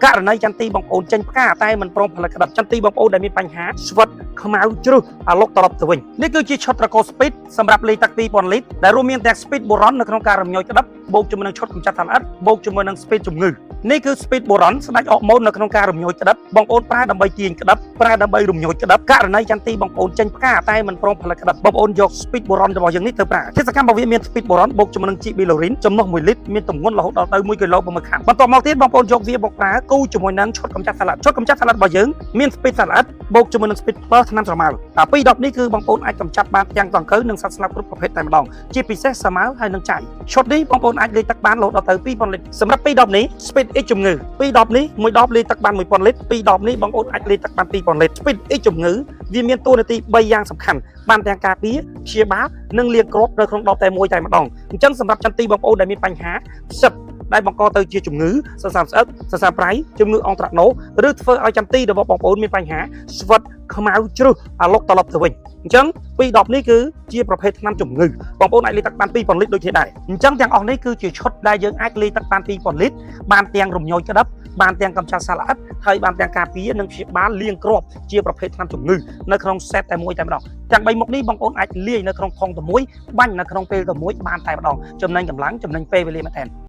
ករណីចន្ទទីបងប្អូនចេញផ្កាតែមិនព្រមផលិតក្តាប់ចន្ទទីបងប្អូនដែលមានបញ្ហាស្វិតខ្មៅជ្រុះអាឡុកត្រឡប់ទៅវិញនេះគឺជាឈុតត្រកូល speed សម្រាប់លេខទឹក 2000 លីត្រដែលរួមមានទាំង speed បុរ៉ននៅក្នុងការរំញោចក្តាប់បូកជាមួយនឹងឈុតកម្ចាត់សត្វល្អិតបូកជាមួយនឹង speed ជំងឺនេះគឺ speed បុរ៉នស្ដេចអកម៉ូននៅក្នុងការរំញោចក្តាប់បងប្អូនប្រើដើម្បីទាញក្តាប់ប្រើដើម្បីរំញោចក្តាប់ករណីចន្ទទីបងប្អូនចេញផ្កាតែមិនព្រមផលិតក្តាប់បងប្អូនយក speed បុរ៉នរបស់យើងនេះទៅប្រើធាតុសកម្មរបស់វាមាន speed បុរ៉នបូកជាមួយនឹង gibilorin ចំនួន1លីត្រមានទម្ងន់រហូតដល់ទៅ1គីឡូ6ខាំបន្ទាប់មកទៀតបងប្អូនយកវាមកប្រើគូជាមួយនឹងឈុតកម្ចាត់សត្វល្អិតឈុតកម្ចាត់សត្វល្អិតរបស់យើងមាន speed សត្វល្អិតបូកជាមួយនឹង speed plus ថ្នាំស្រមៅតែពី10នេះគឺបងប្អូនអាចកម្ចាត់បានទាំងដង្កូវនិងសត្វស្លាបគ្រប់ប្រភេទតែម្ដងជាពិសេសសាម៉ាវហើយនិងចៃឈុតនេះបងប្អូនអាចលាយទឹកបានរហូតដល់ទៅ 2000 លីត្រសម្រាប់ពី10នេះ speed x ជំងឺពី10នេះមួយដបលាយទឹកបាន 1000 លីត្រពី10នេះបងប្អូនអាចលាយទឹកបាន 2000 លីត្រ speed x ជំងឺវាមានតួនាទី3យ៉ាងសំខាន់បានទាំងការពារព្យាបាលនិងលាងគ្រាប់នៅក្នុងដបតែមួយតែម្ដងអញ្ចឹងសម្រាប់ចន្ទទីបងប្អូនដែលមានបញ្ហាផ្សិតដែលបង្កទៅជាជំងឺសរសៃស្អិតសរសៃប្រៃជំងឺអង់ត្រាក់ណូឬធ្វើឲ្យចន្ទទីរបស់បងប្អូនមានបញ្ហាស្វិតខ្មៅជ្រុះអាឡុកត្រឡប់ទៅវិញអញ្ចឹងពី10នេះគឺជាប្រភេទថ្នាំជំងឺបងប្អូនអាចលាយទឹកបាន 2000 លីត្រដូចគ្នាដែរអញ្ចឹងទាំងអស់នេះគឺជាឈុតដែលយើងអាចលាយទឹកបាន 2000 លីត្របានទាំងរំញោចក្តាប់បានទាំងកម្ចាត់សត្វល្អិតហើយបានទាំងការពារនិងព្យាបាលលាងគ្រាប់ជាប្រភេទថ្នាំជំងឺនៅក្នុងសេតតែមួយតែម្ដងទាំង3មុខនេះបងប្អូនអាចលាយនៅក្នុងថង់តែមួយបាញ់នៅក្នុងពេលតែមួយបានតែម្ដងចំណេញកម្លាំងចំណេញពេលវេលាមែនទែន